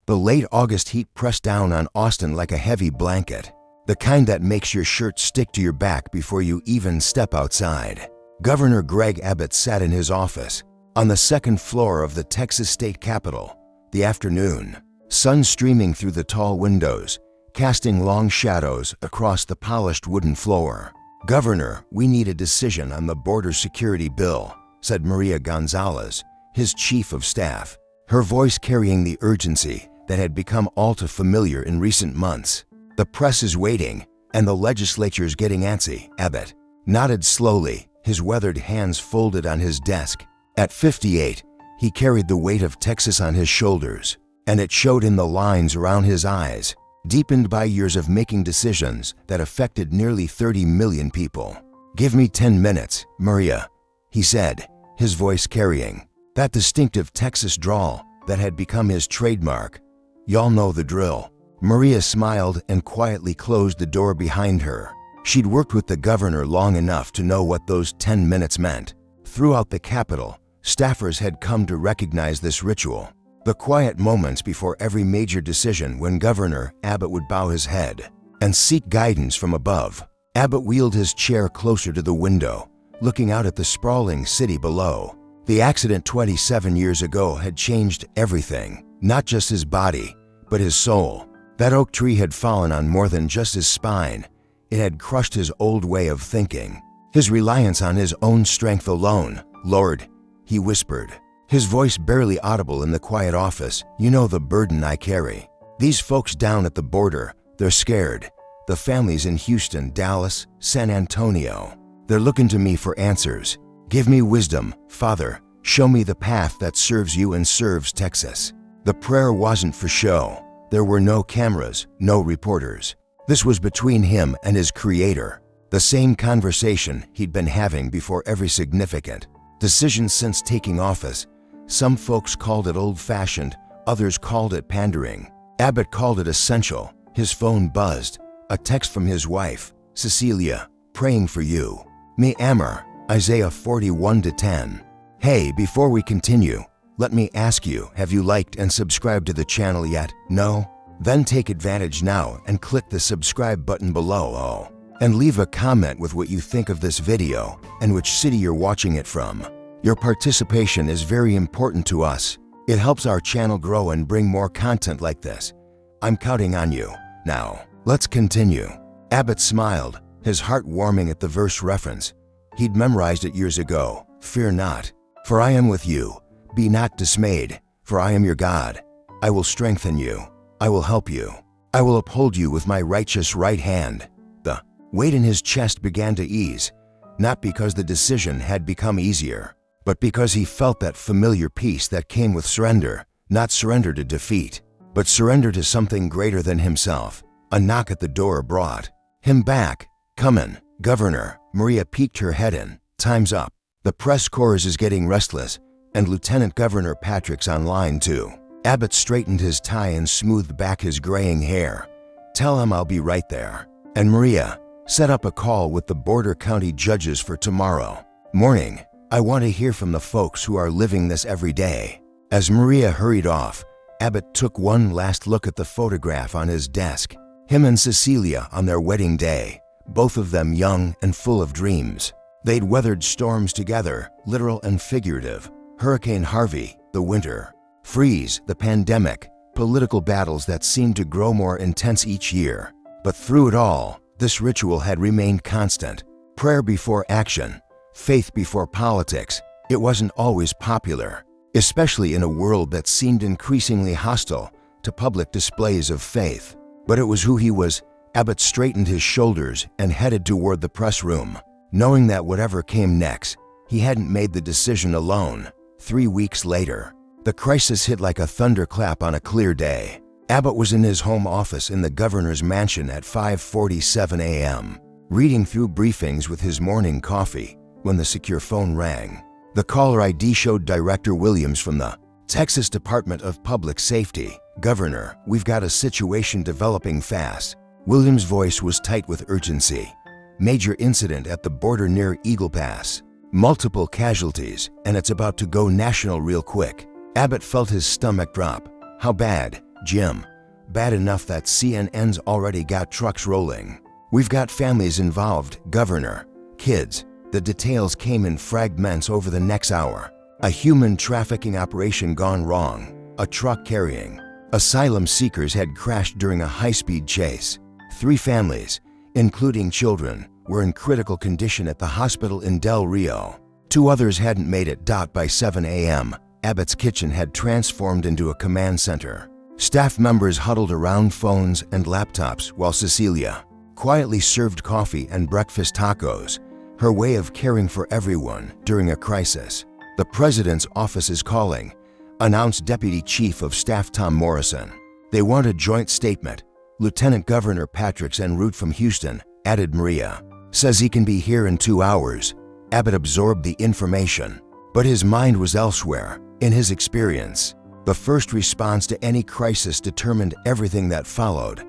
The late August heat pressed down on Austin like a heavy blanket, the kind that makes your shirt stick to your back before you even step outside. Governor Greg Abbott sat in his office on the second floor of the Texas state capitol. The afternoon sun streaming through the tall windows, casting long shadows across the polished wooden floor. "Governor, we need a decision on the border security bill," said Maria Gonzalez, his chief of staff, her voice carrying the urgency that had become all too familiar in recent months. "The press is waiting, and the legislature's getting antsy." Abbott nodded slowly, his weathered hands folded on his desk. At 58, he carried the weight of Texas on his shoulders, and it showed in the lines around his eyes, deepened by years of making decisions that affected nearly 30 million people. "Give me 10 minutes, Maria," he said, his voice carrying that distinctive Texas drawl that had become his trademark. "Y'all know the drill." Maria smiled and quietly closed the door behind her. She'd worked with the governor long enough to know what those 10 minutes meant. Throughout the Capitol, staffers had come to recognize this ritual, the quiet moments before every major decision when Governor Abbott would bow his head and seek guidance from above. Abbott wheeled his chair closer to the window, looking out at the sprawling city below. The accident 27 years ago had changed everything, not just his body, but his soul. That oak tree had fallen on more than just his spine. It had crushed his old way of thinking, his reliance on his own strength alone. "Lord," he whispered, his voice barely audible in the quiet office, "you know the burden I carry. These folks down at the border, they're scared. The families in Houston, Dallas, San Antonio, they're looking to me for answers. Give me wisdom, Father. Show me the path that serves you and serves Texas." The prayer wasn't for show. There were no cameras, no reporters. This was between him and his Creator, the same conversation he'd been having before every significant decision since taking office. Some folks called it old-fashioned, others called it pandering. Abbott called it essential. His phone buzzed. A text from his wife, Cecilia, "Praying for you. Me Amor," Isaiah 41:10. "Hey, before we continue, let me ask you, have you liked and subscribed to the channel yet? No? Then take advantage now and click the subscribe button below, and leave a comment with what you think of this video and which city you're watching it from. Your participation is very important to us. It helps our channel grow and bring more content like this. I'm counting on you. Now, let's continue." Abbott smiled, his heart warming at the verse reference. He'd memorized it years ago. "Fear not, for I am with you. Be not dismayed, for I am your God. I will strengthen you. I will help you. I will uphold you with my righteous right hand." The weight in his chest began to ease, not because the decision had become easier, but because he felt that familiar peace that came with surrender, not surrender to defeat, but surrender to something greater than himself. A knock at the door brought him back. "Come in, Governor." Maria peeked her head in. "Time's up. The press corps is getting restless, and Lieutenant Governor Patrick's online too." Abbott straightened his tie and smoothed back his graying hair. "Tell him I'll be right there." And Maria set up a call with the border county judges for tomorrow morning. "I want to hear from the folks who are living this every day." As Maria hurried off, Abbott took one last look at the photograph on his desk. Him and Cecilia on their wedding day, both of them young and full of dreams. They'd weathered storms together, literal and figurative. Hurricane Harvey, the winter freeze, the pandemic, political battles that seemed to grow more intense each year. But through it all, this ritual had remained constant. Prayer before action, faith before politics. It wasn't always popular, especially in a world that seemed increasingly hostile to public displays of faith. But it was who he was. Abbott straightened his shoulders and headed toward the press room, knowing that whatever came next, he hadn't made the decision alone. 3 weeks later, the crisis hit like a thunderclap on a clear day. Abbott was in his home office in the governor's mansion at 5:47 a.m., reading through briefings with his morning coffee, when the secure phone rang. The caller ID showed Director Williams from the Texas Department of Public Safety. "Governor, we've got a situation developing fast." Williams' voice was tight with urgency. "Major incident at the border near Eagle Pass. Multiple casualties, and it's about to go national real quick." Abbott felt his stomach drop. "How bad?" Jim, bad enough that CNN's already got trucks rolling. We've got families involved, Governor, kids. The details came in fragments over the next hour. A human trafficking operation gone wrong. A truck carrying asylum seekers had crashed during a high-speed chase. 3 families, including children, were in critical condition at the hospital in Del Rio. 2 others hadn't made it. By 7 a.m., Abbott's kitchen had transformed into a command center. Staff members huddled around phones and laptops while Cecilia quietly served coffee and breakfast tacos, her way of caring for everyone during a crisis. "The President's office is calling," announced Deputy Chief of Staff Tom Morrison. "They want a joint statement." Lieutenant Governor Patrick's en route from Houston, added Maria. "Says he can be here in 2 hours. Abbott absorbed the information, but his mind was elsewhere. In his experience, the first response to any crisis determined everything that followed.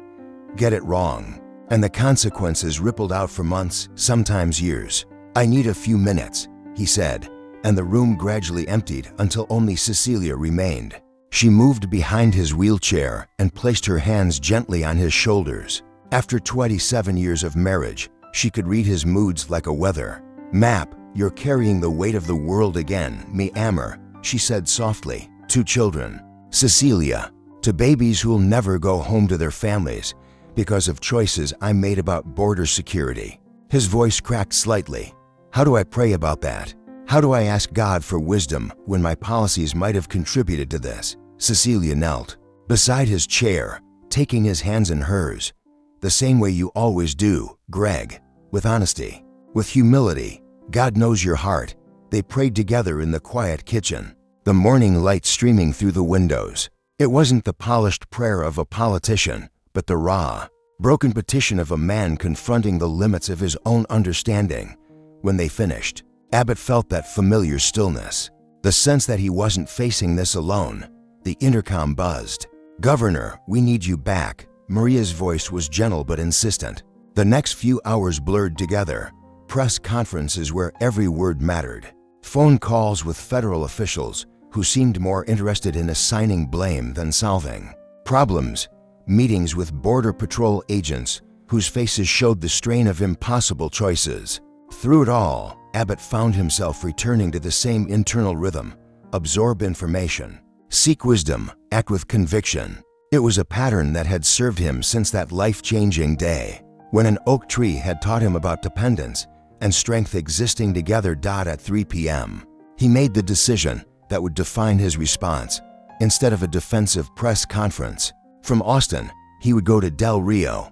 Get it wrong, and the consequences rippled out for months, sometimes years. "I need a few minutes," he said, and the room gradually emptied until only Cecilia remained. She moved behind his wheelchair and placed her hands gently on his shoulders. After 27 years of marriage, she could read his moods like a weather map. "You're carrying the weight of the world again, mi amor," she said softly. 2 children, Cecilia, to babies who'll never go home to their families because of choices I made about border security. His voice cracked slightly. "How do I pray about that? How do I ask God for wisdom when my policies might have contributed to this?" Cecilia knelt beside his chair, taking his hands in hers. "The same way you always do, Greg, with honesty, with humility. God knows your heart." They prayed together in the quiet kitchen, the morning light streaming through the windows. It wasn't the polished prayer of a politician, but the raw, broken petition of a man confronting the limits of his own understanding. When they finished, Abbott felt that familiar stillness, the sense that he wasn't facing this alone. The intercom buzzed. "Governor, we need you back." Maria's voice was gentle but insistent. The next few hours blurred together. Press conferences where every word mattered. Phone calls with federal officials who seemed more interested in assigning blame than solving problems. Meetings with Border Patrol agents whose faces showed the strain of impossible choices. Through it all, Abbott found himself returning to the same internal rhythm: absorb information, seek wisdom, act with conviction. It was a pattern that had served him since that life-changing day when an oak tree had taught him about dependence and strength existing together. At 3 p.m., he made the decision that would define his response. Instead of a defensive press conference from Austin, he would go to Del Rio.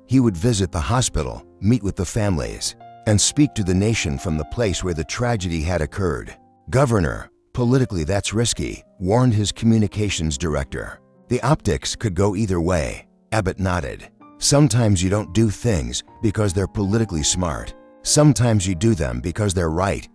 He would visit the hospital, meet with the families, and speak to the nation from the place where the tragedy had occurred. "Governor, politically that's risky," warned his communications director. "The optics could go either way." Abbott nodded. "Sometimes you don't do things because they're politically smart. Sometimes you do them because they're right."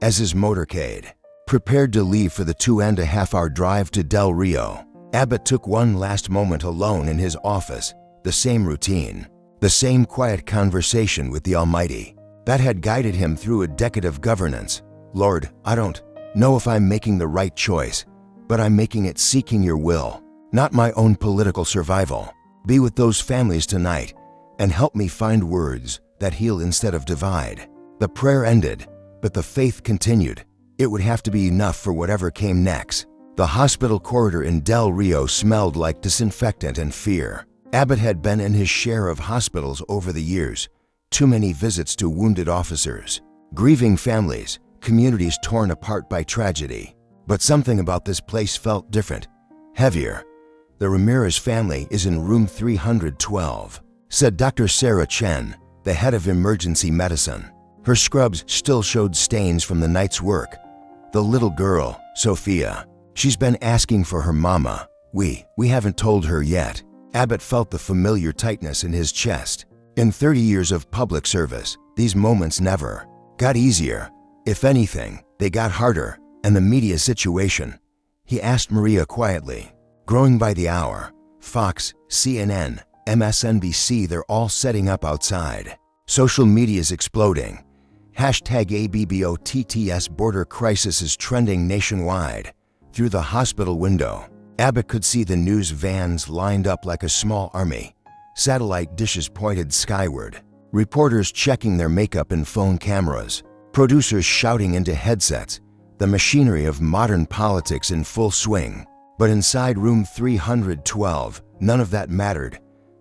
As his motorcade prepared to leave for the 2.5-hour drive to Del Rio, Abbott took one last moment alone in his office. The same routine, the same quiet conversation with the Almighty that had guided him through a decade of governance. "Lord, I don't know if I'm making the right choice, but I'm making it seeking your will, not my own political survival. Be with those families tonight and help me find words that heal instead of divide." The prayer ended, but the faith continued. It would have to be enough for whatever came next. The hospital corridor in Del Rio smelled like disinfectant and fear. Abbott had been in his share of hospitals over the years. Too many visits to wounded officers, grieving families, communities torn apart by tragedy. But something about this place felt different, heavier. "The Ramirez family is in room 312, said Dr. Sarah Chen, the head of emergency medicine. Her scrubs still showed stains from the night's work. "The little girl, Sophia, she's been asking for her mama. We haven't told her yet." Abbott felt the familiar tightness in his chest. In 30 years of public service, these moments never got easier. If anything, they got harder. "And the media situation?" he asked Maria quietly. "Growing by the hour. Fox, CNN, MSNBC, they're all setting up outside. Social media's exploding. #ABBOTTS border crisis is trending nationwide. Through the hospital window, Abbott could see the news vans lined up like a small army, satellite dishes pointed skyward, reporters checking their makeup and phone cameras, producers shouting into headsets, the machinery of modern politics in full swing. But inside room 312, none of that mattered.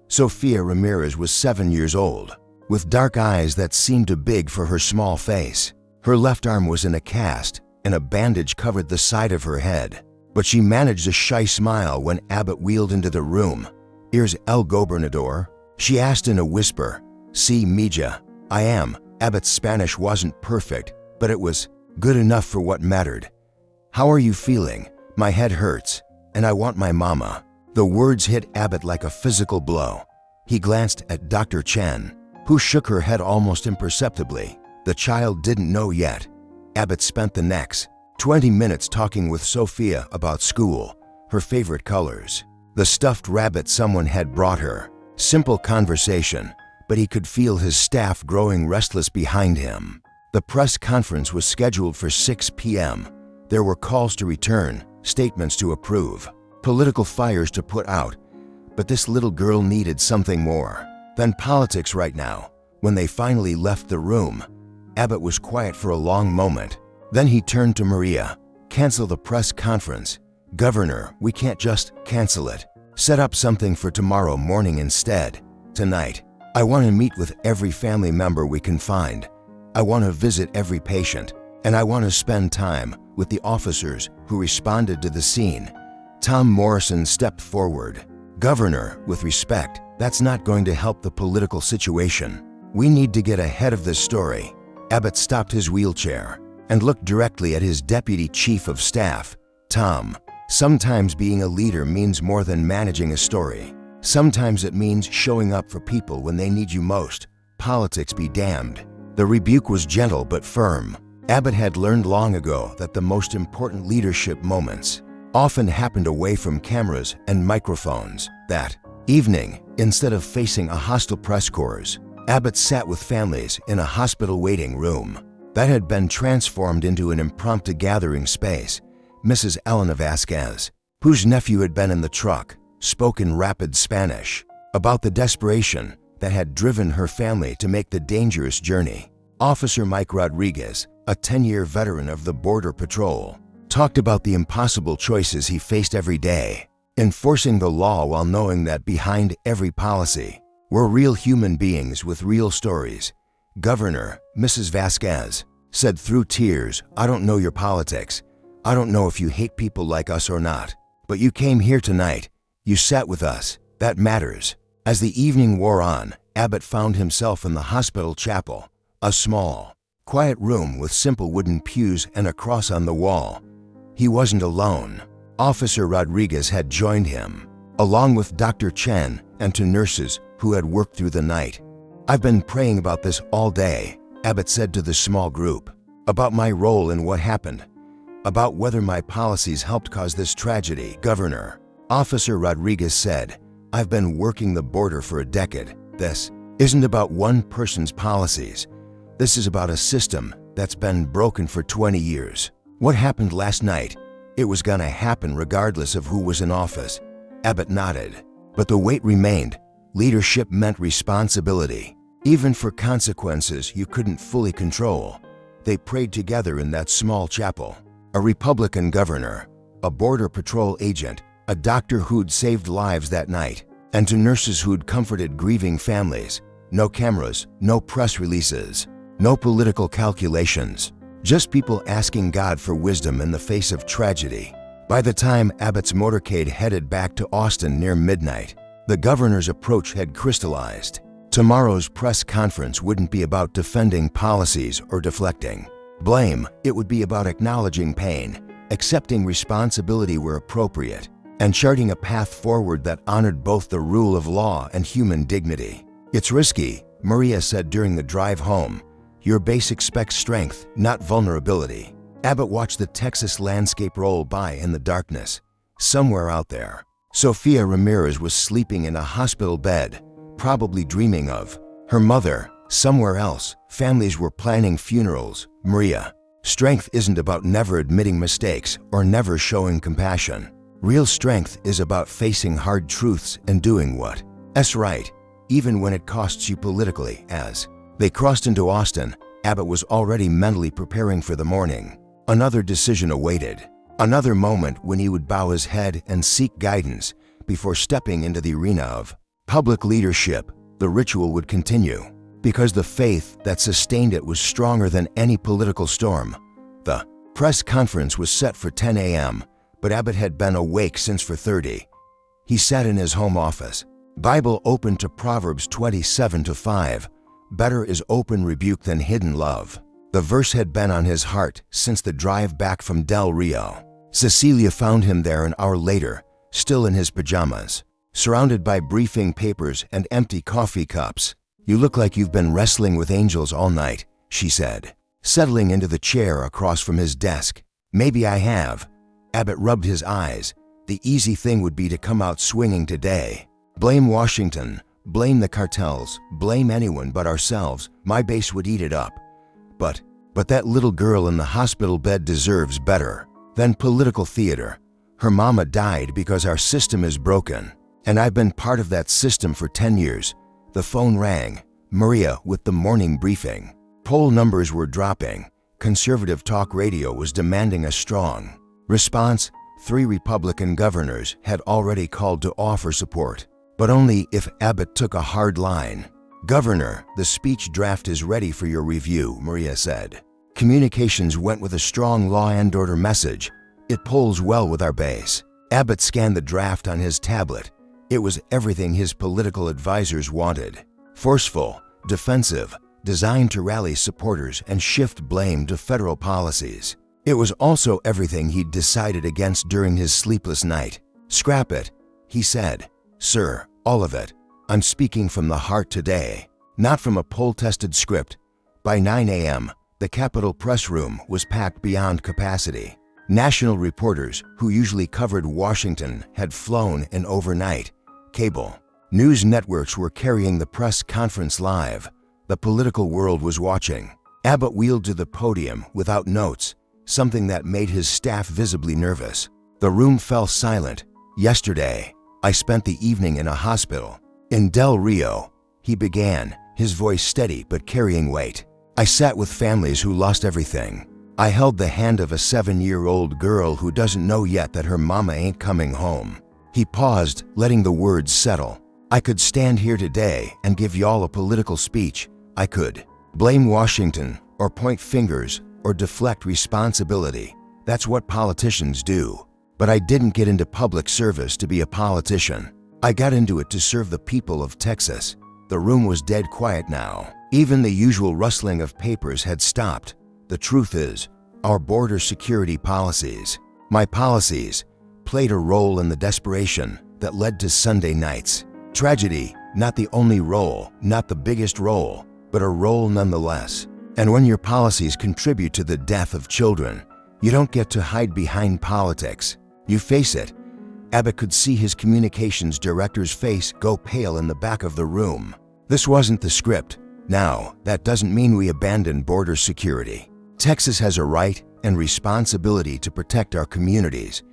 Sofia Ramirez was 7 years old, with dark eyes that seemed too big for her small face. Her left arm was in a cast, and a bandage covered the side of her head. But she managed a shy smile when Abbott wheeled into the room. "Here's El Gobernador?" she asked in a whisper. "Sí, mija, I am." Abbott's Spanish wasn't perfect, but it was good enough for what mattered. "How are you feeling?" "My head hurts, and I want my mama." The words hit Abbott like a physical blow. He glanced at Dr. Chen, who shook her head almost imperceptibly. The child didn't know yet. Abbott spent the next 20 minutes talking with Sofia about school, her favorite colors, the stuffed rabbit someone had brought her. Simple conversation, but he could feel his staff growing restless behind him. The press conference was scheduled for 6 p.m. There were calls to return, statements to approve, political fires to put out, but this little girl needed something more than politics right now. When they finally left the room, Abbott was quiet for a long moment. Then he turned to Maria. "Cancel the press conference. Governor, we can't just cancel it. Set up something for tomorrow morning instead. Tonight, I want to meet with every family member we can find. I want to visit every patient, and I want to spend time with the officers who responded to the scene." Tom Morrison stepped forward. "Governor, with respect, that's not going to help the political situation. We need to get ahead of this story." Abbott stopped his wheelchair and looked directly at his deputy chief of staff. "Tom, sometimes being a leader means more than managing a story. Sometimes it means showing up for people when they need you most. Politics be damned." The rebuke was gentle but firm. Abbott had learned long ago that the most important leadership moments often happened away from cameras and microphones. That evening, instead of facing a hostile press corps, Abbott sat with families in a hospital waiting room that had been transformed into an impromptu gathering space. Mrs. Elena Vasquez, whose nephew had been in the truck, spoke in rapid Spanish about the desperation that had driven her family to make the dangerous journey. Officer Mike Rodriguez, a 10-year veteran of the Border Patrol, talked about the impossible choices he faced every day, enforcing the law while knowing that behind every policy were real human beings with real stories. "Governor," Mrs. Vasquez said through tears, "I don't know your politics. I don't know if you hate people like us or not. But you came here tonight. You sat with us. That matters." As the evening wore on, Abbott found himself in the hospital chapel, a small, quiet room with simple wooden pews and a cross on the wall. He wasn't alone. Officer Rodriguez had joined him, along with Dr. Chen and 2 nurses who had worked through the night. "I've been praying about this all day," Abbott said to the small group, "about my role in what happened, about whether my policies helped cause this tragedy." "Governor," Officer Rodriguez said, "I've been working the border for a decade. This isn't about one person's policies. This is about a system that's been broken for 20 years. What happened last night, it was gonna happen regardless of who was in office." Abbott nodded. But the weight remained. Leadership meant responsibility, even for consequences you couldn't fully control. They prayed together in that small chapel. A Republican governor, a Border Patrol agent, a doctor who'd saved lives that night, and 2 nurses who'd comforted grieving families. No cameras, no press releases, no political calculations. Just people asking God for wisdom in the face of tragedy. By the time Abbott's motorcade headed back to Austin near midnight, the governor's approach had crystallized. Tomorrow's press conference wouldn't be about defending policies or deflecting blame. It would be about acknowledging pain, accepting responsibility where appropriate, and charting a path forward that honored both the rule of law and human dignity. "It's risky," Maria said during the drive home. "Your base expects strength, not vulnerability." Abbott watched the Texas landscape roll by in the darkness. Somewhere out there, Sofia Ramirez was sleeping in a hospital bed, probably dreaming of her mother. Somewhere else, families were planning funerals. Maria, strength isn't about never admitting mistakes or never showing compassion. Real strength is about facing hard truths and doing what's right, even when it costs you politically. As they crossed into Austin, Abbott was already mentally preparing for the morning. Another decision awaited. Another moment when he would bow his head and seek guidance before stepping into the arena of public leadership. The ritual would continue, because the faith that sustained it was stronger than any political storm. The press conference was set for 10 a.m., but Abbott had been awake since 4:30. He sat in his home office, Bible open to Proverbs 27:5. Better is open rebuke than hidden love. The verse had been on his heart since the drive back from Del Rio. Cecilia found him there an hour later, still in his pajamas, surrounded by briefing papers and empty coffee cups. "You look like you've been wrestling with angels all night," she said, settling into the chair across from his desk. "Maybe I have." Abbott rubbed his eyes. The easy thing would be to come out swinging today. Blame Washington, blame the cartels, blame anyone but ourselves. My base would eat it up. But that little girl in the hospital bed deserves better than political theater. Her mama died because our system is broken, and I've been part of that system for 10 years. The phone rang. Maria with the morning briefing. Poll numbers were dropping. Conservative talk radio was demanding a strong response. 3 Republican governors had already called to offer support, but only if Abbott took a hard line. "Governor, the speech draft is ready for your review," Maria said. "Communications went with a strong law and order message. It polls well with our base." Abbott scanned the draft on his tablet. It was everything his political advisors wanted. Forceful, defensive, designed to rally supporters and shift blame to federal policies. It was also everything he'd decided against during his sleepless night. "Scrap it," he said. "Sir, all of it. I'm speaking from the heart today, not from a poll-tested script." By 9 a.m., the Capitol press room was packed beyond capacity. National reporters, who usually covered Washington, had flown in overnight. Cable news networks were carrying the press conference live. The political world was watching. Abbott wheeled to the podium without notes, something that made his staff visibly nervous. The room fell silent. "Yesterday, I spent the evening in a hospital in Del Rio," he began, his voice steady but carrying weight. "I sat with families who lost everything. I held the hand of a 7-year-old girl who doesn't know yet that her mama ain't coming home." He paused, letting the words settle. "I could stand here today and give y'all a political speech. I could blame Washington or point fingers or deflect responsibility. That's what politicians do. But I didn't get into public service to be a politician. I got into it to serve the people of Texas." The room was dead quiet now. Even the usual rustling of papers had stopped. "The truth is, our border security policies, my policies, played a role in the desperation that led to Sunday night's tragedy. Not the only role, not the biggest role, but a role nonetheless. And when your policies contribute to the death of children, you don't get to hide behind politics. You face it." Abbott could see his communications director's face go pale in the back of the room. "This wasn't the script. Now, that doesn't mean we abandon border security. Texas has a right and responsibility to protect our communities,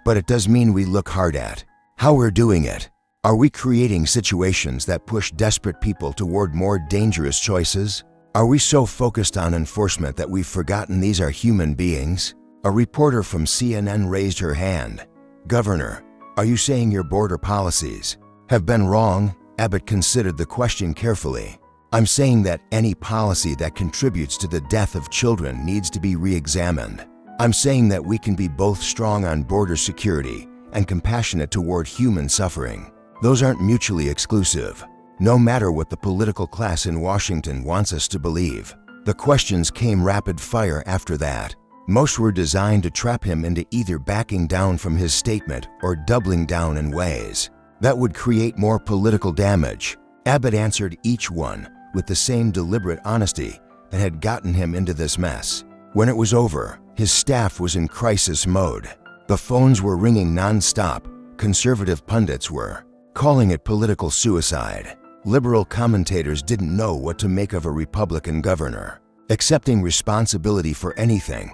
but it does mean we look hard at how we're doing it. Are we creating situations that push desperate people toward more dangerous choices? Are we so focused on enforcement that we've forgotten these are human beings?" A reporter from CNN raised her hand. "Governor, are you saying your border policies have been wrong?" Abbott considered the question carefully. "I'm saying that any policy that contributes to the death of children needs to be re-examined. I'm saying that we can be both strong on border security and compassionate toward human suffering. Those aren't mutually exclusive, no matter what the political class in Washington wants us to believe." The questions came rapid fire after that. Most were designed to trap him into either backing down from his statement or doubling down in ways that would create more political damage. Abbott answered each one with the same deliberate honesty that had gotten him into this mess. When it was over, his staff was in crisis mode. The phones were ringing non-stop. Conservative pundits were calling it political suicide. Liberal commentators didn't know what to make of a Republican governor accepting responsibility for anything.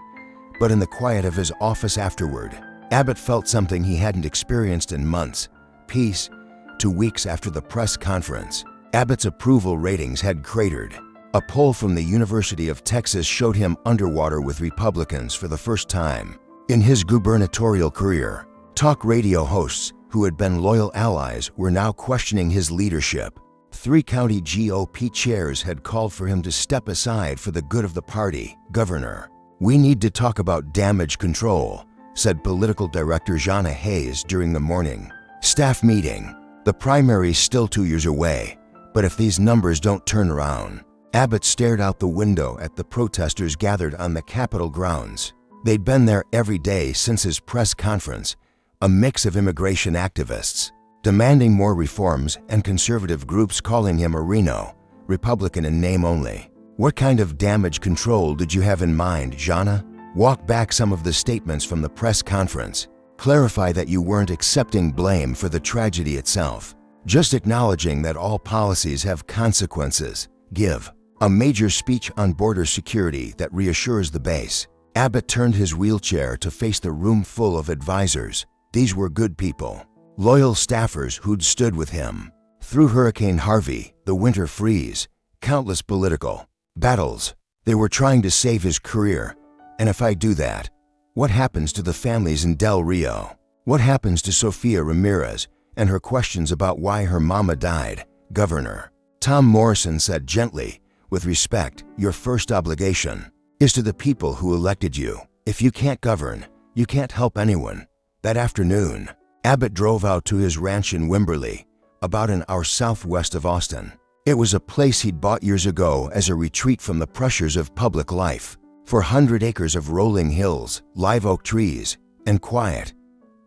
But in the quiet of his office afterward, Abbott felt something he hadn't experienced in months: peace. 2 weeks after the press conference, Abbott's approval ratings had cratered. A poll from the University of Texas showed him underwater with Republicans for the first time in his gubernatorial career. Talk radio hosts who had been loyal allies were now questioning his leadership. 3 county GOP chairs had called for him to step aside for the good of the party. "Governor, we need to talk about damage control," said political director Jana Hayes during the morning staff meeting. "The primary's still 2 years away, but if these numbers don't turn around." Abbott stared out the window at the protesters gathered on the Capitol grounds. They'd been there every day since his press conference, a mix of immigration activists demanding more reforms and conservative groups calling him a Reno, Republican in name only. "What kind of damage control did you have in mind, Jana? Walk back some of the statements from the press conference. Clarify that you weren't accepting blame for the tragedy itself, just acknowledging that all policies have consequences. Give a major speech on border security that reassures the base." Abbott turned his wheelchair to face the room full of advisors. These were good people, loyal staffers who'd stood with him through Hurricane Harvey, the winter freeze, countless political battles. They were trying to save his career. "And if I do that, what happens to the families in Del Rio? What happens to Sofia Ramirez and her questions about why her mama died, Governor?" Tom Morrison said gently, "With respect, your first obligation is to the people who elected you. If you can't govern, you can't help anyone." That afternoon, Abbott drove out to his ranch in Wimberley, about an hour southwest of Austin. It was a place he'd bought years ago as a retreat from the pressures of public life. 400 acres of rolling hills, live oak trees, and quiet.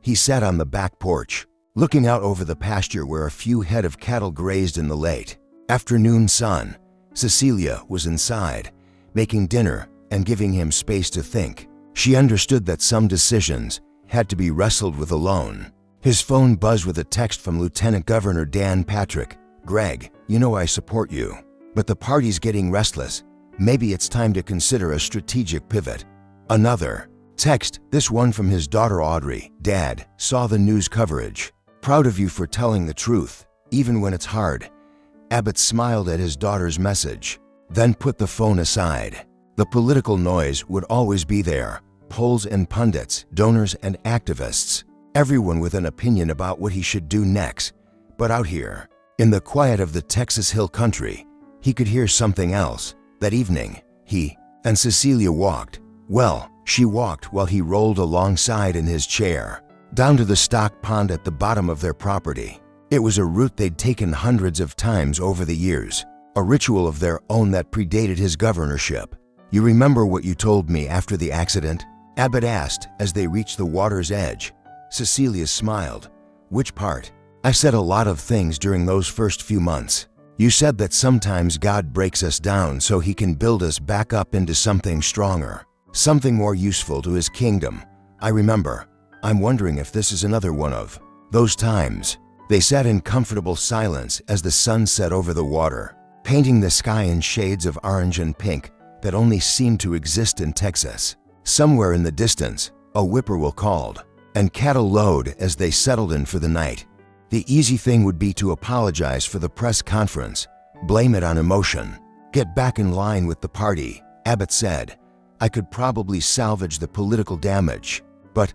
He sat on the back porch, looking out over the pasture where a few head of cattle grazed in the late afternoon sun. Cecilia was inside, making dinner and giving him space to think. She understood that some decisions had to be wrestled with alone. His phone buzzed with a text from Lieutenant Governor Dan Patrick. "Greg, you know I support you, but the party's getting restless. Maybe it's time to consider a strategic pivot." Another text, this one from his daughter Audrey. "Dad, saw the news coverage. Proud of you for telling the truth, even when it's hard." Abbott smiled at his daughter's message, then put the phone aside. The political noise would always be there. Polls and pundits, donors and activists, everyone with an opinion about what he should do next. But out here, in the quiet of the Texas Hill Country, he could hear something else. That evening, he and Cecilia walked. Well, she walked while he rolled alongside in his chair, down to the stock pond at the bottom of their property. It was a route they'd taken hundreds of times over the years, a ritual of their own that predated his governorship. "You remember what you told me after the accident?" Abbott asked as they reached the water's edge. Cecilia smiled. "Which part?" "I said a lot of things during those first few months. You said that sometimes God breaks us down so he can build us back up into something stronger, something more useful to his kingdom. I remember. I'm wondering if this is another one of those times." They sat in comfortable silence as the sun set over the water, painting the sky in shades of orange and pink that only seemed to exist in Texas. Somewhere in the distance, a whippoorwill called, and cattle lowed as they settled in for the night. The easy thing would be to apologize for the press conference, blame it on emotion, get back in line with the party. Abbott said, "I could probably salvage the political damage, but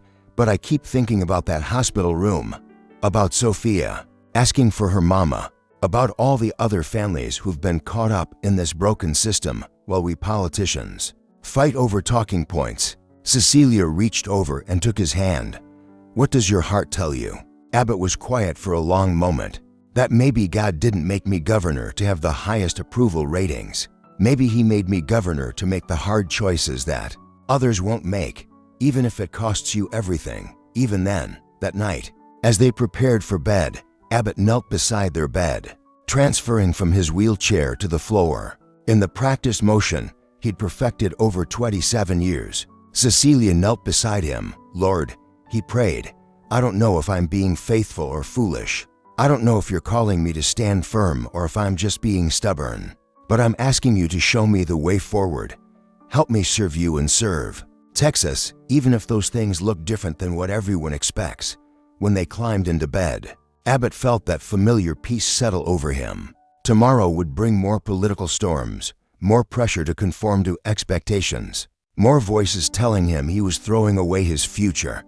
I keep thinking about that hospital room, about Sophia, asking for her mama, about all the other families who've been caught up in this broken system while we politicians fight over talking points." Cecilia reached over and took his hand. "What does your heart tell you?" Abbott was quiet for a long moment. "That maybe God didn't make me governor to have the highest approval ratings. Maybe he made me governor to make the hard choices that others won't make, even if it costs you everything." Even then, that night, as they prepared for bed, Abbott knelt beside their bed, transferring from his wheelchair to the floor. In the practiced motion he'd perfected over 27 years, Cecilia knelt beside him. "Lord," he prayed, "I don't know if I'm being faithful or foolish. I don't know if you're calling me to stand firm or if I'm just being stubborn. But I'm asking you to show me the way forward. Help me serve you and serve Texas, even if those things look different than what everyone expects. When they climbed into bed, Abbott felt that familiar peace settle over him. Tomorrow would bring more political storms, more pressure to conform to expectations, more voices telling him he was throwing away his future.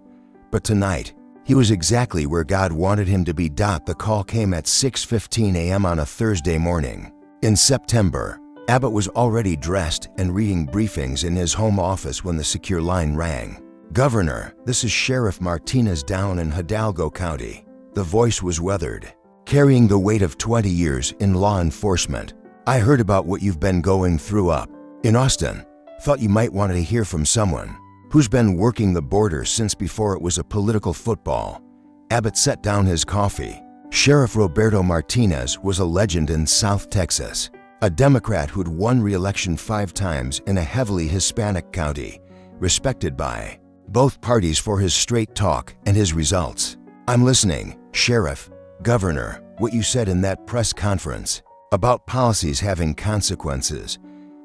But tonight, he was exactly where God wanted him to be. The call came at 6:15 a.m. on a Thursday morning. In September, Abbott was already dressed and reading briefings in his home office when the secure line rang. "Governor, this is Sheriff Martinez down in Hidalgo County." The voice was weathered, carrying the weight of 20 years in law enforcement. "I heard about what you've been going through up in Austin. Thought you might want to hear from someone who's been working the border since before it was a political football." Abbott set down his coffee. Sheriff Roberto Martinez was a legend in South Texas, a Democrat who'd won re-election 5 times in a heavily Hispanic county, respected by both parties for his straight talk and his results. "I'm listening, Sheriff. Governor, what you said in that press conference about policies having consequences,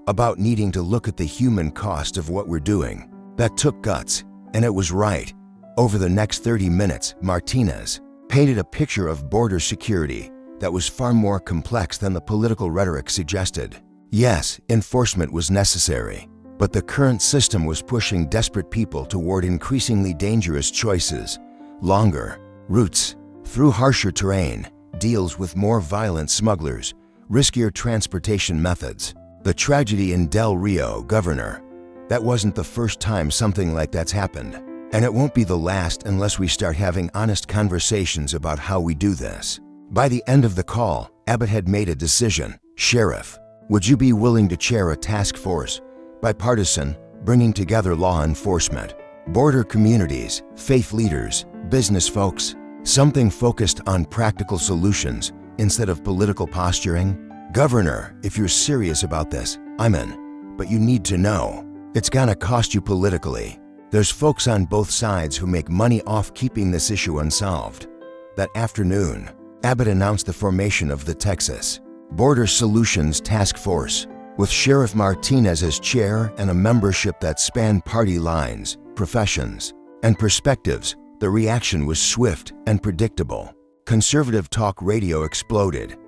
about needing to look at the human cost of what we're doing, that took guts, and it was right." Over the next 30 minutes, Martinez painted a picture of border security that was far more complex than the political rhetoric suggested. Yes, enforcement was necessary, but the current system was pushing desperate people toward increasingly dangerous choices: longer routes through harsher terrain, deals with more violent smugglers, riskier transportation methods. The tragedy in Del Rio, Governor, that wasn't the first time something like that's happened, and it won't be the last unless we start having honest conversations about how we do this. By the end of the call, Abbott had made a decision. "Sheriff, would you be willing to chair a task force, bipartisan, bringing together law enforcement, border communities, faith leaders, business folks, something focused on practical solutions instead of political posturing?" "Governor, if you're serious about this, I'm in. But you need to know, it's gonna cost you politically. There's folks on both sides who make money off keeping this issue unsolved." That afternoon, Abbott announced the formation of the Texas Border Solutions Task Force, with Sheriff Martinez as chair and a membership that spanned party lines, professions, and perspectives. The reaction was swift and predictable. Conservative talk radio exploded.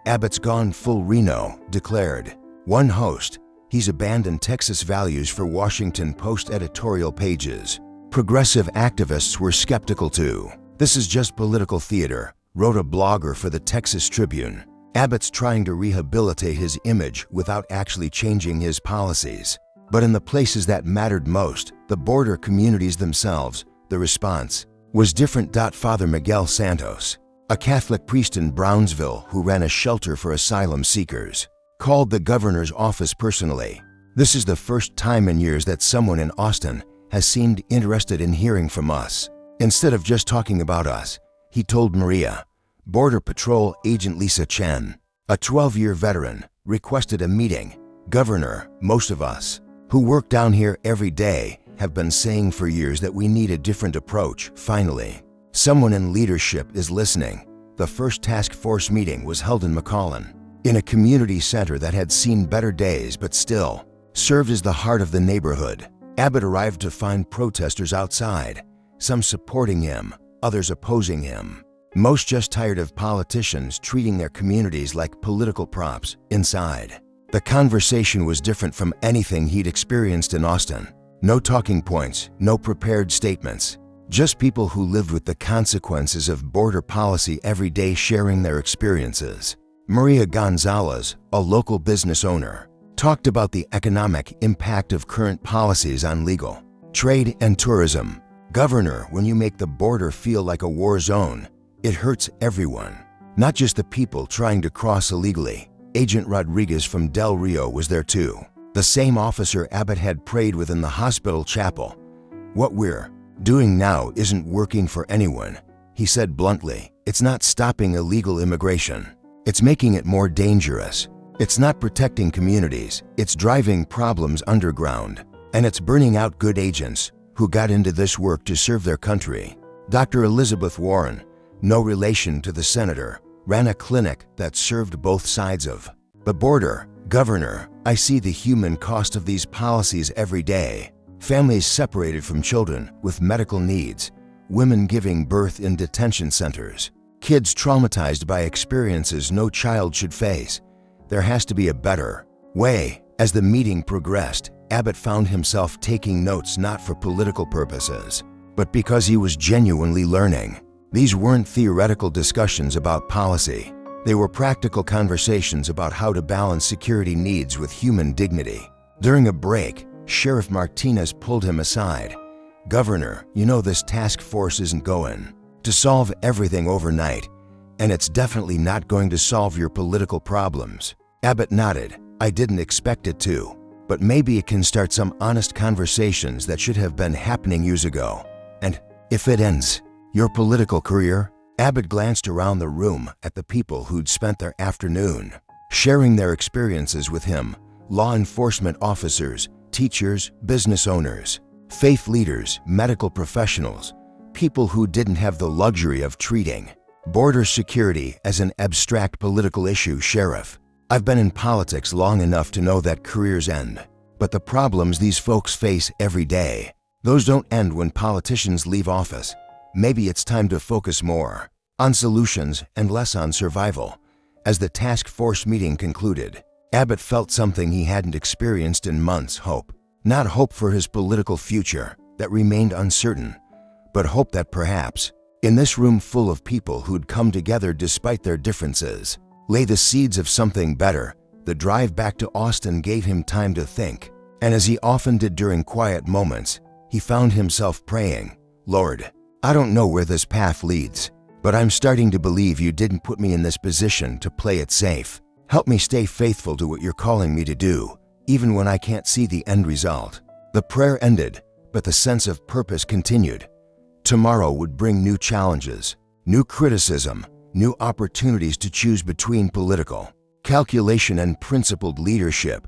"Abbott's gone full Reno," declared one host. "He's abandoned Texas values for Washington Post editorial pages." Progressive activists were skeptical too. "This is just political theater," wrote a blogger for the Texas Tribune. "Abbott's trying to rehabilitate his image without actually changing his policies." But in the places that mattered most, the border communities themselves, the response was different. Father Miguel Santos, a Catholic priest in Brownsville who ran a shelter for asylum seekers, called the governor's office personally. "This is the first time in years that someone in Austin has seemed interested in hearing from us, instead of just talking about us," he told Maria. Border Patrol agent Lisa Chen, a 12-year veteran, requested a meeting. "Governor, most of us who work down here every day have been saying for years that we need a different approach. Finally, someone in leadership is listening." The first task force meeting was held in McAllen, in a community center that had seen better days but still served as the heart of the neighborhood. Abbott arrived to find protesters outside, some supporting him, others opposing him, most just tired of politicians treating their communities like political props. Inside, the conversation was different from anything he'd experienced in Austin. No talking points, no prepared statements, just people who lived with the consequences of border policy every day sharing their experiences. Maria Gonzalez, a local business owner, talked about the economic impact of current policies on legal trade and tourism. "Governor, when you make the border feel like a war zone, it hurts everyone, not just the people trying to cross illegally." Agent Rodriguez from Del Rio was there too, the same officer Abbott had prayed with in the hospital chapel. "What we're doing now isn't working for anyone," he said bluntly. "It's not stopping illegal immigration. It's making it more dangerous. It's not protecting communities. It's driving problems underground. And it's burning out good agents who got into this work to serve their country." Dr. Elizabeth Warren, no relation to the senator, ran a clinic that served both sides of the border. "Governor, I see the human cost of these policies every day. families separated from children with medical needs, women giving birth in detention centers, kids traumatized by experiences no child should face. There has to be a better way. As the meeting progressed, Abbott found himself taking notes not for political purposes, but because he was genuinely learning. These weren't theoretical discussions about policy. They were practical conversations about how to balance security needs with human dignity. During a break, Sheriff Martinez pulled him aside. "Governor, you know this task force isn't going to solve everything overnight, and it's definitely not going to solve your political problems." Abbott nodded. "I didn't expect it to, but maybe it can start some honest conversations that should have been happening years ago. And if it ends your political career?" Abbott glanced around the room at the people who'd spent their afternoon sharing their experiences with him: law enforcement officers, teachers, business owners, faith leaders, medical professionals, people who didn't have the luxury of treating border security as an abstract political issue. "Sheriff, I've been in politics long enough to know that careers end, but the problems these folks face every day, those don't end when politicians leave office. Maybe it's time to focus more on solutions and less on survival." As the task force meeting concluded, Abbott felt something he hadn't experienced in months: hope. Not hope for his political future that remained uncertain, but hope that perhaps, in this room full of people who'd come together despite their differences, lay the seeds of something better. The drive back to Austin gave him time to think, and as he often did during quiet moments, he found himself praying, "Lord, I don't know where this path leads, but I'm starting to believe you didn't put me in this position to play it safe. Help me stay faithful to what you're calling me to do, even when I can't see the end result." The prayer ended, but the sense of purpose continued. Tomorrow would bring new challenges, new criticism, new opportunities to choose between political calculation and principled leadership.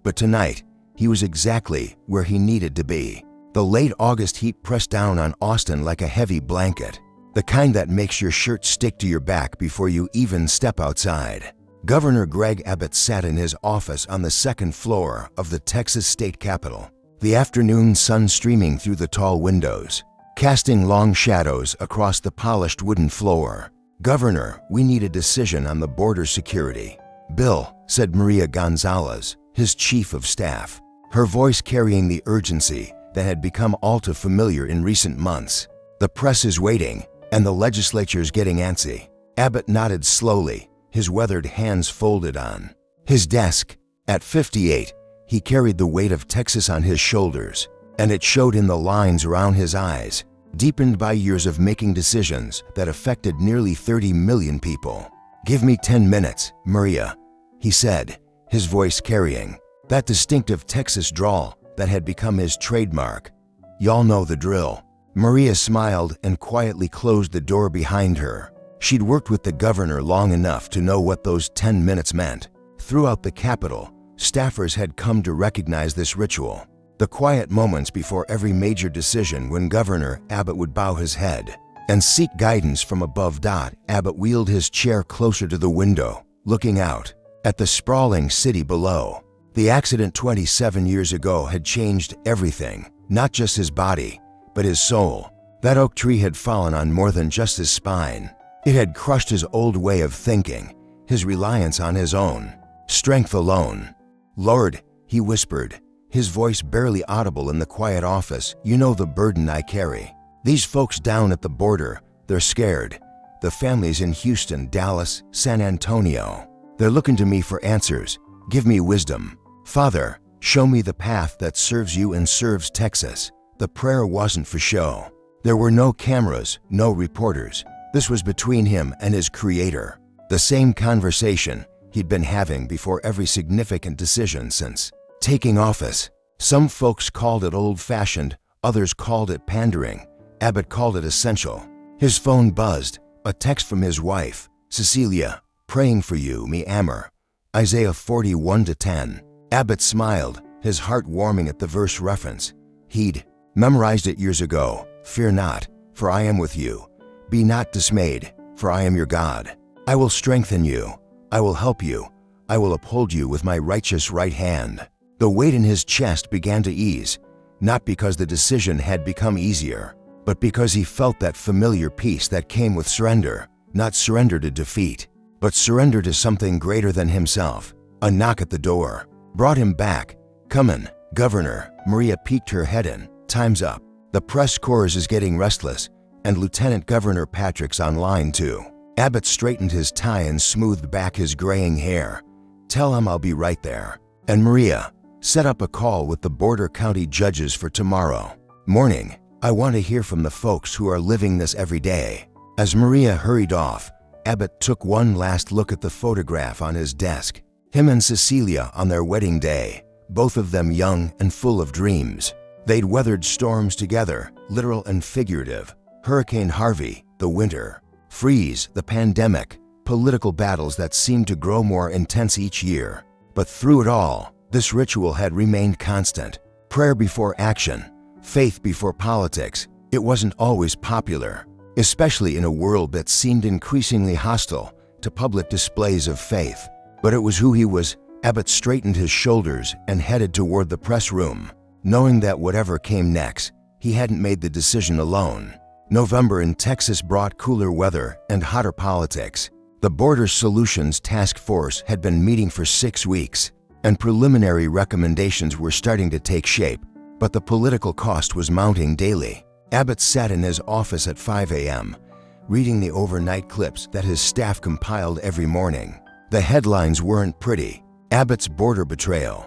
But tonight, he was exactly where he needed to be. The late August heat pressed down on Austin like a heavy blanket, the kind that makes your shirt stick to your back before you even step outside. Governor Greg Abbott sat in his office on the second floor of the Texas state capitol, the afternoon sun streaming through the tall windows, casting long shadows across the polished wooden floor. "Governor, we need a decision on the border security." "Bill," said Maria Gonzalez, his chief of staff, her voice carrying the urgency that had become all too familiar in recent months. "The press is waiting, and the legislature's getting antsy." Abbott nodded slowly, his weathered hands folded on his desk. At 58, he carried the weight of Texas on his shoulders, and it showed in the lines around his eyes, deepened by years of making decisions that affected nearly 30 million people. "Give me 10 minutes, Maria," he said, his voice carrying that distinctive Texas drawl that had become his trademark. "Y'all know the drill." Maria smiled and quietly closed the door behind her. She'd worked with the governor long enough to know what those 10 minutes meant. Throughout the Capitol, staffers had come to recognize this ritual, the quiet moments before every major decision when Governor Abbott would bow his head and seek guidance from above. Abbott wheeled his chair closer to the window, looking out at the sprawling city below. The accident 27 years ago had changed everything, not just his body, but his soul. That oak tree had fallen on more than just his spine. It had crushed his old way of thinking, his reliance on his own strength alone. "Lord," he whispered, his voice barely audible in the quiet office, "you know the burden I carry. These folks down at the border, they're scared. The families in Houston, Dallas, San Antonio, they're looking to me for answers. Give me wisdom. Father, show me the path that serves you and serves Texas." The prayer wasn't for show. There were no cameras, no reporters. This was between him and his creator. The same conversation he'd been having before every significant decision since taking office. Some folks called it old-fashioned, others called it pandering. Abbott called it essential. His phone buzzed, a text from his wife, "Cecilia, praying for you, me amor." Isaiah 41:10. Abbott smiled, his heart warming at the verse reference. He'd memorized it years ago. "Fear not, for I am with you. Be not dismayed, for I am your God. I will strengthen you. I will help you. I will uphold you with my righteous right hand." The weight in his chest began to ease. not because the decision had become easier, but because he felt that familiar peace that came with surrender, not surrender to defeat, but surrender to something greater than himself. A knock at the door brought him back. "Come in, Governor." Maria peeked her head in. "Time's up. The press corps is getting restless, and Lieutenant Governor Patrick's online too." Abbott straightened his tie and smoothed back his graying hair. "Tell him I'll be right there." And Maria, "Set up a call with the border county judges for tomorrow morning. I want to hear from the folks who are living this every day." As Maria hurried off, Abbott took one last look at the photograph on his desk. Him and Cecilia on their wedding day, both of them young and full of dreams. They'd weathered storms together, literal and figurative. Hurricane Harvey, the winter, freeze, the pandemic, political battles that seemed to grow more intense each year. But through it all, this ritual had remained constant. Prayer before action, faith before politics. It wasn't always popular, especially in a world that seemed increasingly hostile to public displays of faith. But it was who he was. Abbott straightened his shoulders and headed toward the press room, knowing that whatever came next, he hadn't made the decision alone. November in Texas brought cooler weather and hotter politics. The Border Solutions Task Force had been meeting for 6 weeks, and preliminary recommendations were starting to take shape, but the political cost was mounting daily. Abbott sat in his office at 5 a.m., reading the overnight clips that his staff compiled every morning. The headlines weren't pretty. Abbott's border betrayal.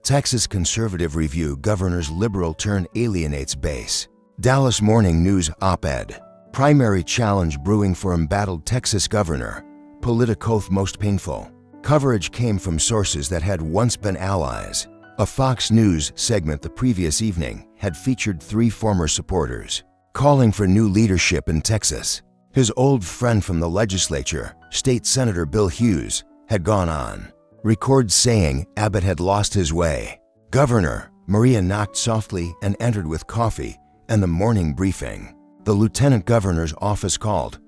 Texas conservative review governor's liberal turn alienates base. Dallas Morning News op-ed. Primary challenge brewing for embattled Texas governor. Politicoth most painful. Coverage came from sources that had once been allies. A Fox News segment the previous evening had featured 3 former supporters, calling for new leadership in Texas. His old friend from the legislature, State Senator Bill Hughes, had gone on record saying Abbott had lost his way. "Governor," Maria knocked softly and entered with coffee and the morning briefing. The lieutenant governor's office called.